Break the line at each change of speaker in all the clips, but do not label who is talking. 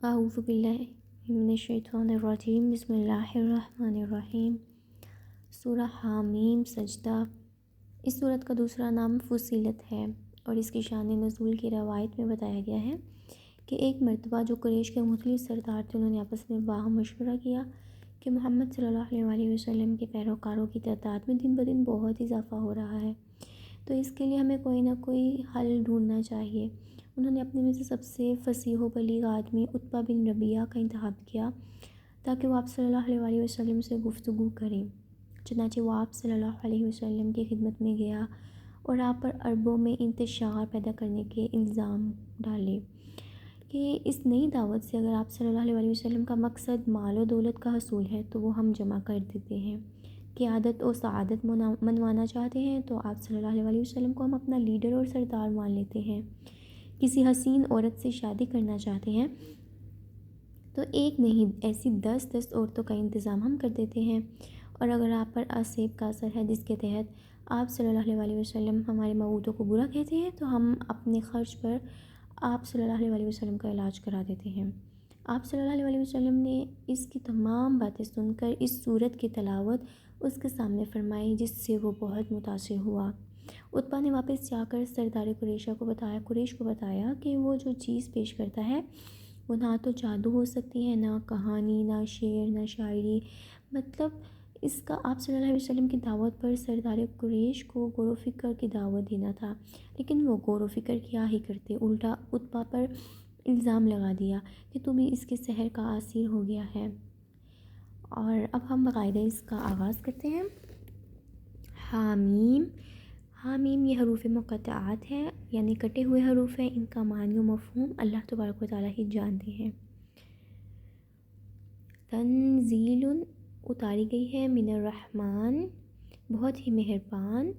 اعوذ باللہ من الشیطان الرجیم، بسم اللہ الرحمن الرحیم۔ سورہ حامیم سجدہ۔ اس سورت کا دوسرا نام فصیلت ہے اور اس کی شان نزول کی روایت میں بتایا گیا ہے کہ ایک مرتبہ جو قریش کے مختلف سردار تھے انہوں نے آپس میں باہم مشورہ کیا کہ محمد صلی اللہ علیہ وسلم کے پیروکاروں کی تعداد میں دن بدن بہت اضافہ ہو رہا ہے، تو اس کے لیے ہمیں کوئی نہ کوئی حل ڈھونڈنا چاہیے۔ انہوں نے اپنے میں سے سب سے فصیح و بلیغ آدمی عتبہ بن ربیعہ کا انتخاب کیا تاکہ وہ آپ صلی اللہ علیہ وسلم سے گفتگو کریں۔ چنانچہ وہ آپ صلی اللہ علیہ وسلم کی خدمت میں گیا اور آپ پر عربوں میں انتشار پیدا کرنے کے الزام ڈالے کہ اس نئی دعوت سے اگر آپ صلی اللہ علیہ وسلم کا مقصد مال و دولت کا حصول ہے تو وہ ہم جمع کر دیتے ہیں، قیادت و سعادت منوانا چاہتے ہیں تو آپ صلی اللہ علیہ وسلم کو ہم اپنا لیڈر اور سردار مان لیتے ہیں، کسی حسین عورت سے شادی کرنا چاہتے ہیں تو ایک نہیں ایسی 10 عورتوں کا انتظام ہم کر دیتے ہیں، اور اگر آپ پر آسیب کا اثر ہے جس کے تحت آپ صلی اللہ علیہ وسلم ہمارے موعودوں کو برا کہتے ہیں تو ہم اپنے خرچ پر آپ صلی اللہ علیہ وسلم کا علاج کرا دیتے ہیں۔ آپ صلی اللہ علیہ وسلم نے اس کی تمام باتیں سن کر اس سورت کی تلاوت اس کے سامنے فرمائی جس سے وہ بہت متاثر ہوا۔ عتبہ نے واپس جا کر سردار قریش کو بتایا کہ وہ جو چیز پیش کرتا ہے وہ نہ تو جادو ہو سکتی ہے، نہ کہانی، نہ شعر، نہ شاعری، مطلب اس کا آپ صلی اللہ علیہ وسلم کی دعوت پر سردار قریش کو غور و فکر کی دعوت دینا تھا، لیکن وہ غور و فکر کیا ہی کرتے، الٹا عتبہ پر الزام لگا دیا کہ تم ہی اس کے سحر کا اسیر ہو گیا ہے۔ اور اب ہم باقاعدہ اس کا آغاز کرتے ہیں۔ حامیم۔ حامیم یہ حروف مقطعات ہیں، یعنی کٹے ہوئے حروف ہیں، ان کا معنی و مفہوم اللہ تبارک و تعالیٰ ہی جانتے ہیں۔ تنزیل اتاری گئی ہے من الرحمن بہت ہی مہربان،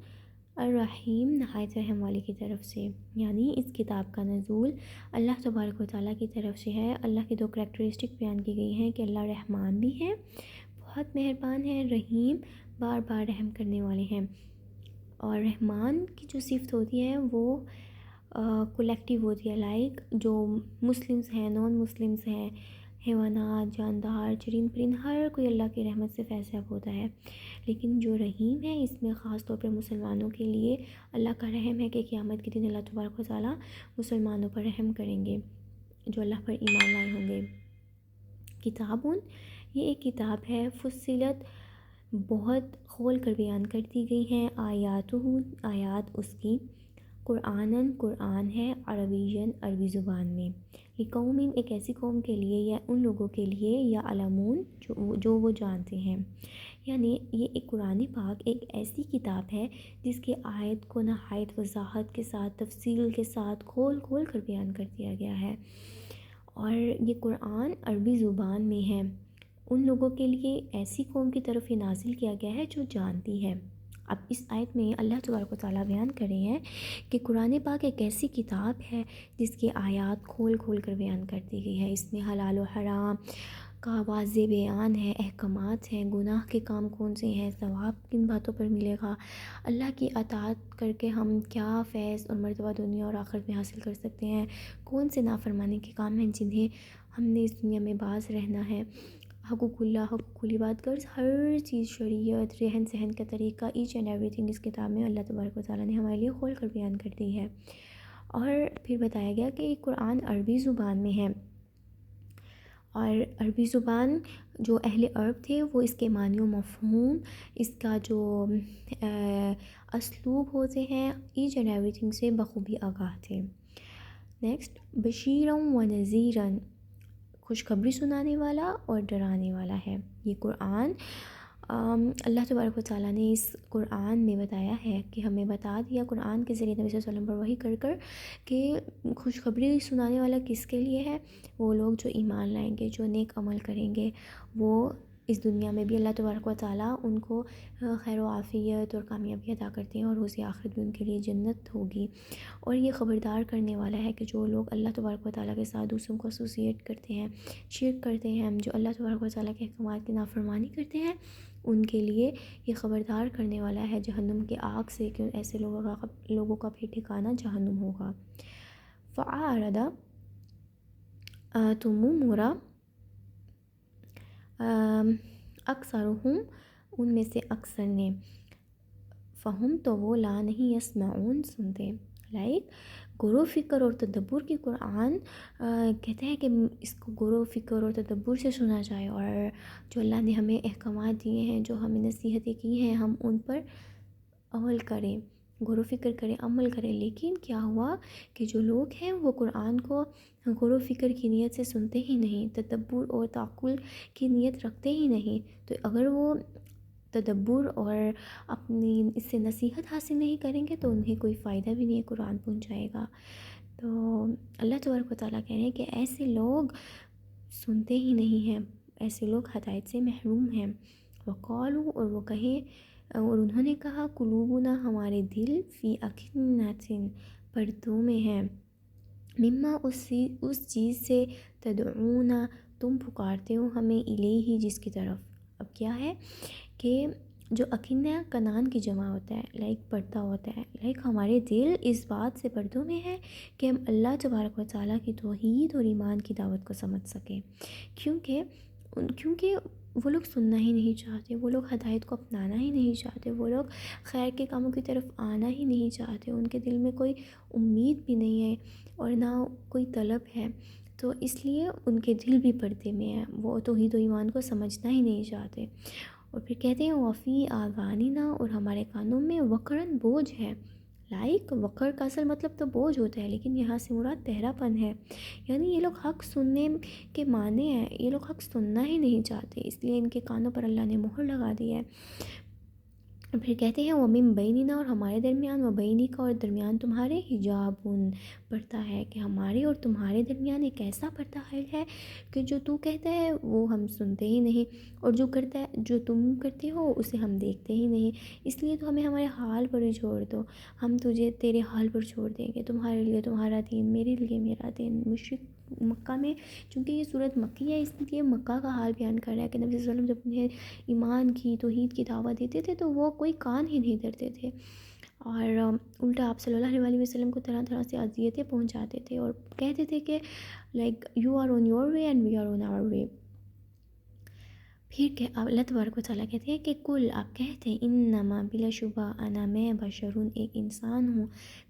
الرحیم نہایت رحم والے کی طرف سے، یعنی اس کتاب کا نزول اللہ تبارک و تعالیٰ کی طرف سے ہے۔ اللہ کی 2 کریکٹرسٹک بیان کی گئی ہیں کہ اللہ رحمان بھی ہے، بہت مہربان ہے، رحیم بار بار رحم کرنے والے ہیں۔ اور رحمان کی جو صفت ہوتی ہے وہ کولیکٹیو ہوتی ہے، لائک جو مسلمز ہیں، نان مسلمز ہیں، حیوانات، جاندار، چرند پرند، ہر کوئی اللہ کی رحمت سے فیض یاب ہوتا ہے، لیکن جو رحیم ہے اس میں خاص طور پر مسلمانوں کے لیے اللہ کا رحم ہے کہ قیامت کے دن اللہ تبارک و تعالیٰ مسلمانوں پر رحم کریں گے جو اللہ پر ایمان لائے ہوں گے۔ کتابٌ یہ ایک کتاب ہے، فصیلت بہت کھول کر بیان کر دی گئی ہیں، آیات اس کی، قرآناً قرآن ہے، عربیاً عربی زبان میں، لقوم ایک ایسی قوم کے لیے یا ان لوگوں کے لیے، یا علمون جو وہ جانتے ہیں، یعنی یہ ایک قرآن پاک ایک ایسی کتاب ہے جس کی آیت کو نہایت وضاحت کے ساتھ، تفصیل کے ساتھ کھول کھول کر بیان کر دیا گیا ہے، اور یہ قرآن عربی زبان میں ہے، ان لوگوں کے لیے ایسی قوم کی طرف یہ نازل کیا گیا ہے جو جانتی ہے۔ اب اس آیت میں اللہ تبارک و تعالیٰ بیان کر رہے ہیں کہ قرآن پاک ایک ایسی کتاب ہے جس کی آیات کھول کھول کر بیان کر دی گئی ہے، اس میں حلال و حرام کا واضح بیان ہے، احکامات ہیں، گناہ کے کام کون سے ہیں، ثواب کن باتوں پر ملے گا، اللہ کی اطاعت کر کے ہم کیا فیض اور مرتبہ دنیا اور آخرت میں حاصل کر سکتے ہیں، کون سے نافرمانی کے کام ہیں جنہیں ہم نے اس دنیا میں باز رہنا ہے، حقوق اللہ، حقوق العباد، غرض ہر چیز، شریعت، رہن سہن کا طریقہ، ایچ اینڈ ایوری تھنگ اس کتاب میں اللہ تبارک و تعالیٰ نے ہمارے لیے کھول کر بیان کر دی ہے۔ اور پھر بتایا گیا کہ یہ قرآن عربی زبان میں ہے، اور عربی زبان جو اہل عرب تھے وہ اس کے معنی و مفہوم، اس کا جو اسلوب ہوتے ہیں، ایچ اینڈ ایوری تھنگ سے بخوبی آگاہ تھے۔ نیکسٹ، بشیرً و نذیرًا خوشخبری سنانے والا اور ڈرانے والا ہے۔ یہ قرآن اللہ تبارک و تعالیٰ نے اس قرآن میں بتایا ہے کہ ہمیں بتا دیا قرآن کے ذریعے نبی صلی اللہ علیہ وسلم پر وحی کر کر کہ خوشخبری سنانے والا کس کے لیے ہے، وہ لوگ جو ایمان لائیں گے، جو نیک عمل کریں گے، وہ اس دنیا میں بھی اللہ تبارک و تعالیٰ ان کو خیر و عافیت اور کامیابی عطا کرتے ہیں، اور روز آخرت بھی ان کے لیے جنت ہوگی۔ اور یہ خبردار کرنے والا ہے کہ جو لوگ اللہ تبارک و تعالیٰ کے ساتھ دوسروں کو ایسوسیٹ کرتے ہیں، شرک کرتے ہیں، جو اللہ تبارک و تعالیٰ کے احکامات کی نافرمانی کرتے ہیں، ان کے لیے یہ خبردار کرنے والا ہے جہنم کی آگ سے کہ ایسے لوگوں کا پھر ٹھکانہ جہنم ہوگا۔ فَأَعْرَضَ تمو مورا اکثرہم ان میں سے اکثر نے، فہم تو وہ لا نہیں یسمعون سنتے. لائک غور و فکر اور تدبر کی قرآن کہتے ہیں کہ اس کو غور و فکر اور تدبر سے سنا جائے، اور جو اللہ نے ہمیں احکامات دیے ہیں، جو ہمیں نصیحتیں کی ہیں، ہم ان پر عمل کریں، غور و فکر کریں، عمل کریں. لیکن کیا ہوا کہ جو لوگ ہیں وہ قرآن کو غور و فکر کی نیت سے سنتے ہی نہیں، تدبر اور تعقل کی نیت رکھتے ہی نہیں. تو اگر وہ تدبر اور اپنی اس سے نصیحت حاصل نہیں کریں گے تو انہیں کوئی فائدہ بھی نہیں قرآن پہنچائے گا. تو اللہ تبارک و تعالیٰ کہہ رہے ہیں کہ ایسے لوگ سنتے ہی نہیں ہیں، ایسے لوگ ہدایت سے محروم ہیں. وقالو اور وہ کہیں اور انہوں نے کہا قلوبنا ہمارے دل فی اکنۃ پردوں میں ہیں، مما اس چیز سے تدعونا تم پکارتے ہو ہمیں الیہ جس کی طرف. اب کیا ہے کہ جو اکنہ کنان کی جمع ہوتا ہے، لائک پردہ ہوتا ہے، لائک ہمارے دل اس بات سے پردوں میں ہے کہ ہم اللہ تبارک و تعالیٰ کی توحید اور ایمان کی دعوت کو سمجھ سکیں. کیونکہ وہ لوگ سننا ہی نہیں چاہتے، وہ لوگ ہدایت کو اپنانا ہی نہیں چاہتے، وہ لوگ خیر کے کاموں کی طرف آنا ہی نہیں چاہتے، ان کے دل میں کوئی امید بھی نہیں ہے اور نہ کوئی طلب ہے. تو اس لیے ان کے دل بھی پردے میں ہیں، وہ توحید و ایمان کو سمجھنا ہی نہیں چاہتے. اور پھر کہتے ہیں وفی آذاننا اور ہمارے کانوں میں وقرن بوجھ ہے. لائک وقر کا اصل مطلب تو بوجھ ہوتا ہے، لیکن یہاں سے مراد بہرا پن ہے. یعنی یہ لوگ حق سننے کے معنی ہیں، یہ لوگ حق سننا ہی نہیں چاہتے، اس لیے ان کے کانوں پر اللہ نے مہر لگا دی ہے. پھر کہتے ہیں وَمِن بَيْنِنَا اور ہمارے درمیان وَبَيْنِكَ اور درمیان تمہارے حجابٌ پردہ ہے، کہ ہمارے اور تمہارے درمیان ایک ایسا پردہ ہے کہ جو تو کہتا ہے وہ ہم سنتے ہی نہیں، اور جو تم کرتے ہو اسے ہم دیکھتے ہی نہیں. اس لیے تو ہمیں ہمارے حال پر ہی چھوڑ دو، ہم تجھے تیرے حال پر چھوڑ دیں گے، تمہارے لیے تمہارا دین، میرے لیے میرا دین. مشرک مکہ میں، چونکہ یہ صورت مکی ہے اس لیے مکہ کا حال بیان کر رہا ہے کہ نبی صلی اللہ علیہ وسلم جب انہیں ایمان کی توحید کی دعوت دیتے تھے تو وہ کوئی کان ہی نہیں دھرتے تھے، اور الٹا آپ صلی اللہ علیہ وسلم کو طرح طرح سے اذیتیں پہنچاتے تھے اور کہتے تھے کہ like you are on your way and we are on our way. پھر کہ اللہ تبارک و تعالیٰ کہتے ہیں کہ کل آپ کہتے ہیں انما بلا شبہ انا میں بشرون ایک انسان ہوں،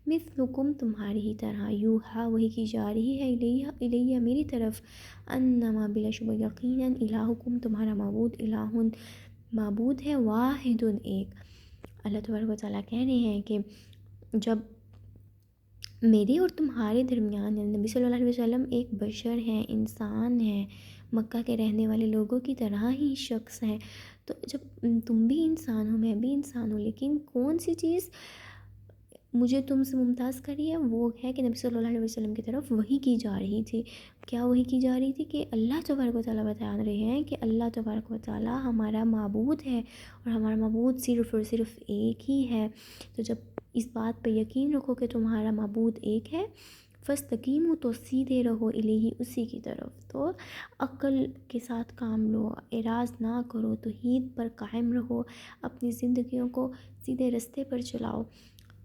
مثلکم تمہاری ہی طرح، یوحا وہی کی جا رہی ہے الیہ میری طرف، انما بلا شبہ یقیناً الہکم تمہارا معبود ہے واحد ایک. اللہ تبارک و تعالیٰ کہہ رہے ہیں کہ جب میرے اور تمہارے درمیان نبی صلی اللہ علیہ وسلم ایک بشر ہیں، انسان ہیں، مکہ کے رہنے والے لوگوں کی طرح ہی شخص ہیں، تو جب تم بھی انسان ہو میں بھی انسان ہوں، لیکن کون سی چیز مجھے تم سے ممتاز کری ہے وہ ہے کہ نبی صلی اللہ علیہ وسلم کی طرف وحی کی جا رہی تھی. کیا وحی کی جا رہی تھی؟ کہ اللہ تبارک و تعالیٰ بتا رہے ہیں کہ اللہ تبارک و تعالیٰ ہمارا معبود ہے اور ہمارا معبود صرف اور صرف ایک ہی ہے. تو جب اس بات پہ یقین رکھو کہ تمہارا معبود ایک ہے، فاستقیموا تو سیدھے رہو الیہ اسی کی طرف. تو عقل کے ساتھ کام لو، اعراض نہ کرو، توحید پر قائم رہو، اپنی زندگیوں کو سیدھے رستے پر چلاؤ.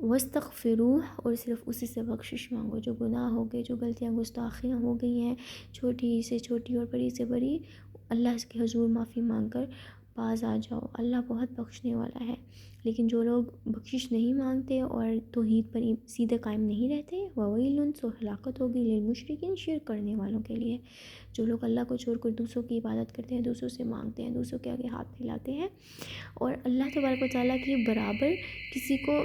واستغفروہ اور صرف اسی سے بخشش مانگو، جو گناہ ہو گئے، جو غلطیاں گستاخیاں ہو گئی ہیں، چھوٹی سے چھوٹی اور بڑی سے بڑی، اللہ کے حضور معافی مانگ کر باز آ جاؤ. اللہ بہت بخشنے والا ہے. لیکن جو لوگ بخشش نہیں مانگتے اور توحید پر سیدھے قائم نہیں رہتے، وویل سو ہلاکت ہوگی للمشرکین شرک کرنے والوں کے لیے، جو لوگ اللہ کو چھوڑ کر دوسروں کی عبادت کرتے ہیں، دوسروں سے مانگتے ہیں، دوسروں کے آگے ہاتھ پھیلاتے ہیں اور اللہ تبارک و تعالیٰ کے برابر کسی کو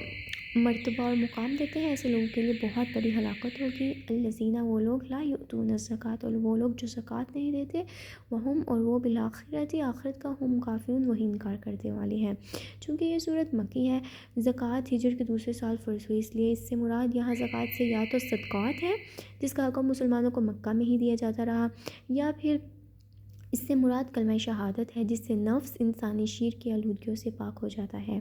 مرتبہ اور مقام دیتے ہیں، ایسے لوگوں کے لیے بہت بڑی ہلاکت ہوگی. الذین وہ لوگ لا یؤتون الزکوٰۃ اور وہ لوگ جو زکوٰۃ نہیں دیتے، وہم اور وہ بالآخرۃ آخرت کا ہم کافرون وہی انکار کرنے والے ہیں. چونکہ یہ صورت مکی ہے، زکوٰۃ ہجرت کے دوسرے سال فرض ہوئی، اس لیے اس سے مراد یہاں زکوٰۃ سے یا تو صدقات ہے جس کا حکم مسلمانوں کو مکہ میں ہی دیا جاتا رہا، یا پھر اس سے مراد کلمہ شہادت ہے جس سے نفس انسانی شرک کی آلودگیوں سے پاک ہو جاتا ہے.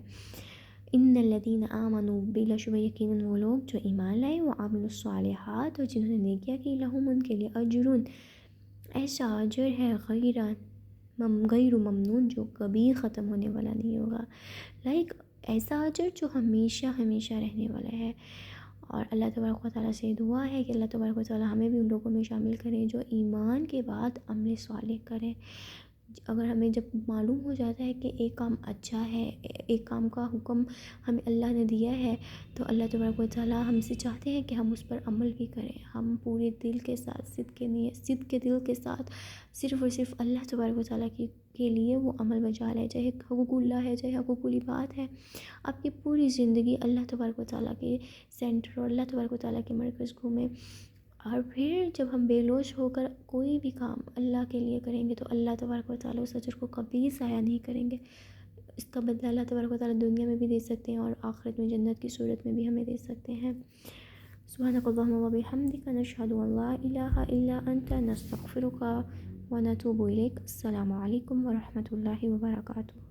ان الذین آمنوا بلا شبہ یقیناً وہ لوگ جو ایمان لائے، وہ عاملوا الصالحات اور جنہوں نے نیکیاں کی، لہم ان کے لیے اجرن ایسا اجر ہے غیر ممنون جو کبھی ختم ہونے والا نہیں ہوگا. لائک ایسا اجر جو ہمیشہ ہمیشہ رہنے والا ہے. اور اللہ تبارک و تعالیٰ سے دعا ہے کہ اللہ تبارک و تعالیٰ ہمیں بھی ان لوگوں میں شامل کریں جو ایمان کے بعد عمل صالح کریں۔ اگر ہمیں جب معلوم ہو جاتا ہے کہ ایک کام اچھا ہے، ایک کام کا حکم ہمیں اللہ نے دیا ہے، تو اللہ تبارک و تعالیٰ ہم سے چاہتے ہیں کہ ہم اس پر عمل بھی کریں، ہم پورے دل کے ساتھ صدق کے دل کے ساتھ صرف اور صرف اللہ تبارک و تعالیٰ کے لیے وہ عمل بجا لیں، چاہے حقوق اللہ ہے، چاہے حقوق العباد ہے، آپ کی پوری زندگی اللہ تبارک و تعالیٰ کے سینٹر اور اللہ تبارک و تعالیٰ کے مرکز گھومے۔ اور پھر جب ہم بے لوث ہو کر کوئی بھی کام اللہ کے لیے کریں گے تو اللہ تبارک و تعالیٰ اس اجر کو کبھی ضائع نہیں کریں گے، اس کا بدلہ اللہ تبارک و تعالیٰ دنیا میں بھی دے سکتے ہیں اور آخرت میں جنت کی صورت میں بھی ہمیں دے سکتے ہیں۔ سبحانک اللہم و بحمدک، نشہد ان لا الہ الا انت، نستغفرک و نتوب الیک۔ السلام علیکم ورحمۃ اللہ وبرکاتہ۔